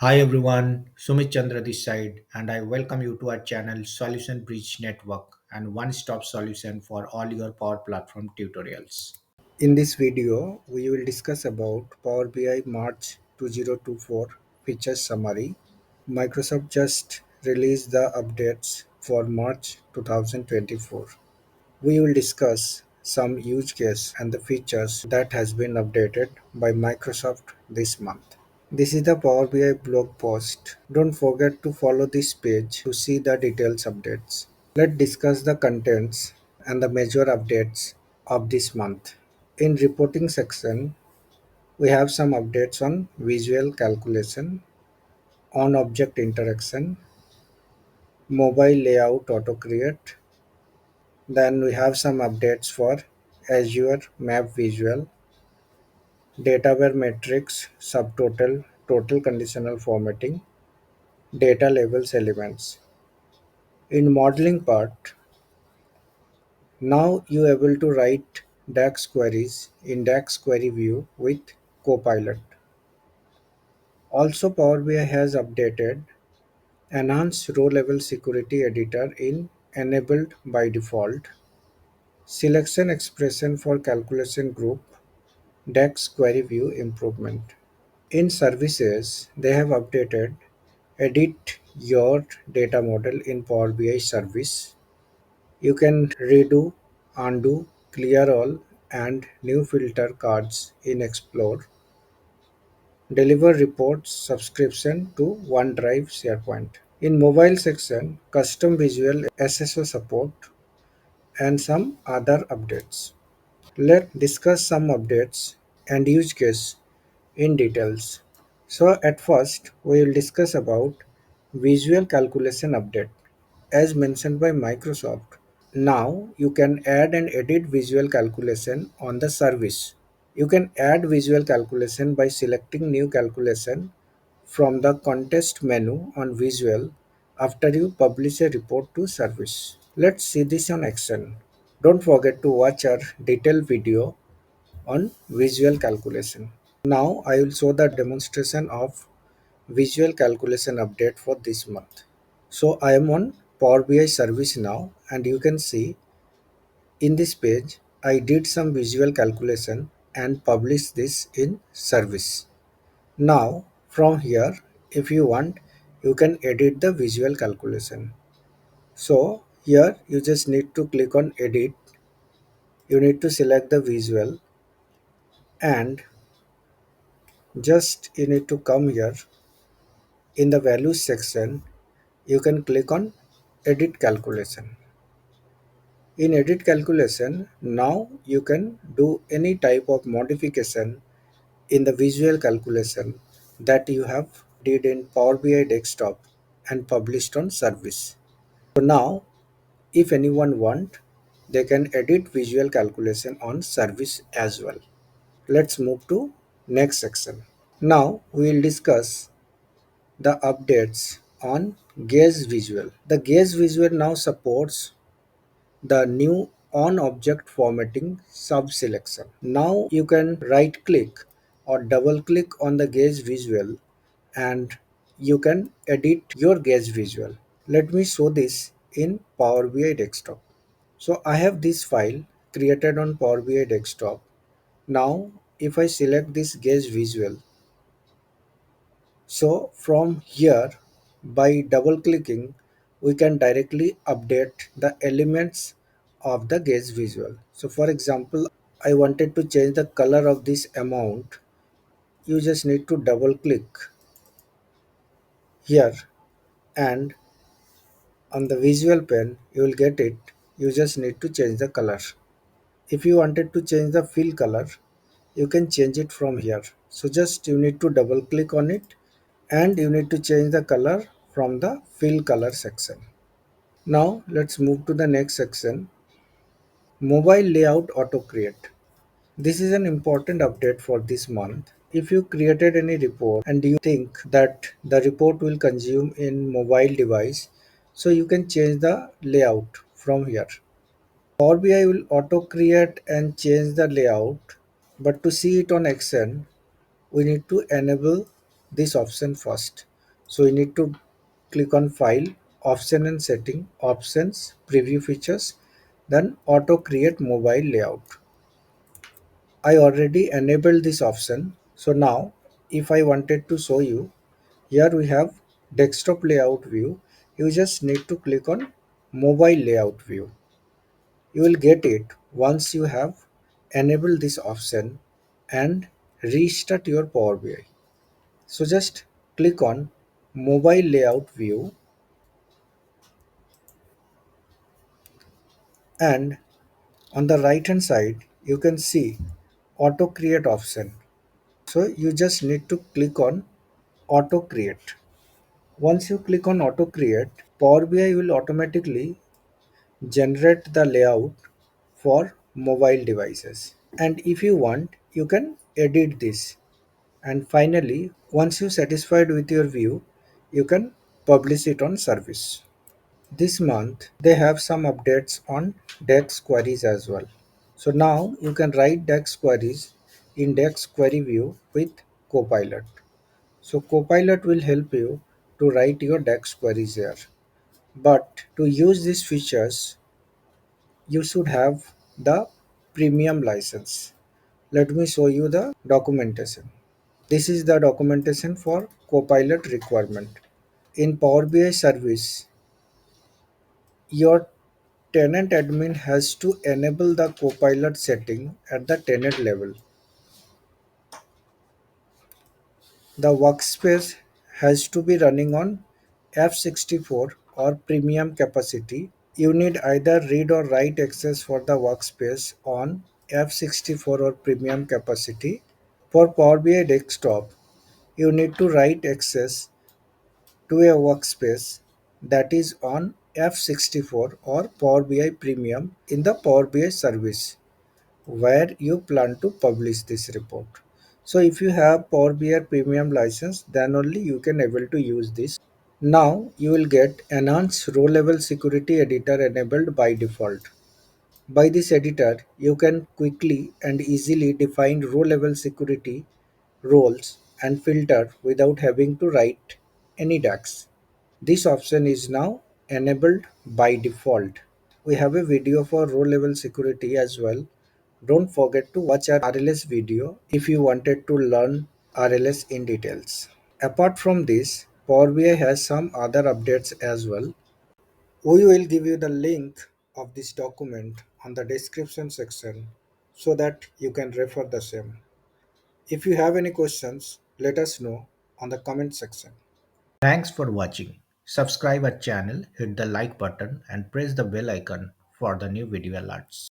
Hi everyone, Sumit Chandra this side, and I welcome you to our channel Solution Bridge Network and one-stop solution for all your Power Platform tutorials. In this video, we will discuss about Power BI March 2024 features summary. Microsoft just released the updates for March 2024. We will discuss some use case and the features that has been updated by Microsoft this month. This is the Power BI blog post. Don't forget to follow this page to see the details updates. Let's discuss the contents and the major updates of this month. In reporting section, we have some updates on visual calculation, on object interaction, mobile layout auto create. Then we have some updates for Azure Map Visual, Dataware Matrix, Subtotal, Total Conditional Formatting, Data Labels Elements. In modeling part, now you able to write DAX queries in DAX query view with Copilot. Also, Power BI has updated enhanced row-level security editor in enabled by default, selection expression for calculation group, DAX query view improvement. In services, they have updated edit your data model in Power BI service. You can redo, undo, clear all, and new filter cards in Explore. Deliver reports subscription to OneDrive SharePoint. In mobile section, custom visual SSO support and some other updates. Let's discuss some updates and use case in details. So at first, we will discuss about visual calculation update. As mentioned by Microsoft, now you can add and edit visual calculation on the service. You can add visual calculation by selecting new calculation from the context menu on visual after you publish a report to service. Let's see this on action. Don't forget to watch our detailed video on visual calculation. Now I will show the demonstration of visual calculation update for this month. So I am on Power BI service now, and you can see in this page I did some visual calculation and published this in service. Now from here, if you want, you can edit the visual calculation. So here you just need to click on edit. You need to select the visual, and just you need to come here in the values section. You can click on edit calculation. In edit calculation, now you can do any type of modification in the visual calculation that you have did in Power BI desktop and published on service. So now if anyone want, they can edit visual calculation on service as well. Let's move to next section. Now we will discuss the updates on gaze visual. The gaze visual now supports the new on object formatting sub-selection. Now you can right click or double click on the gaze visual and you can edit your gaze visual. Let me show this in Power BI desktop. So I have this file created on Power BI desktop. Now if I select this gaze visual, so from here, by double clicking, we can directly update the elements of the gaze visual. So for example, I wanted to change the color of this amount. You just need to double click here, and on the visual pane, you will get it. You just need to change the color. If you wanted to change the fill color, you can change it from here. So just you need to double click on it, and you need to change the color from the fill color section. Now let's move to the next section, mobile layout auto create. This is an important update for this month. If you created any report and you think that the report will consume in mobile device, so you can change the layout from here. Power BI will auto create and change the layout, but to see it on action, we need to enable this option first. So you need to click on File, Option and Setting, Options, Preview Features, then Auto Create Mobile Layout. I already enabled this option. So now if I wanted to show you, here we have desktop layout view. You just need to click on mobile layout view. You will get it once you have enabled this option and restart your Power BI. So just click on mobile layout view, and on the right hand side you can see auto create option. So you just need to click on auto create. Once you click on auto create, Power BI will automatically generate the layout for mobile devices. And if you want, you can edit this. And finally, once you satisfied with your view, you can publish it on service. This month, they have some updates on DAX queries as well. So now you can write DAX queries in DAX query view with Copilot. So Copilot will help you to write your DAX queries here. But to use these features, you should have the premium license. Let me show you the documentation. This is the documentation for Copilot requirement. In Power BI service, your tenant admin has to enable the Copilot setting at the tenant level. The workspace has to be running on F64 or premium capacity. You need either read or write access for the workspace on F64 or premium capacity. For Power BI desktop, you need to write access to a workspace that is on F64 or Power BI Premium in the Power BI service where you plan to publish this report. So if you have Power BI Premium license, then only you can able to use this. Now you will get enhanced row level security editor enabled by default. By this editor, you can quickly and easily define row level security roles and filter without having to write any DAX. This option is now enabled by default. We have a video for row level security as well. Don't forget to watch our RLS video if you wanted to learn RLS in details. Apart from this, Power BI has some other updates as well. We will give you the link of this document on the description section so that you can refer the same. If you have any questions, let us know on the comment section. Thanks for watching. Subscribe our channel, hit the like button and press the bell icon for the new video alerts.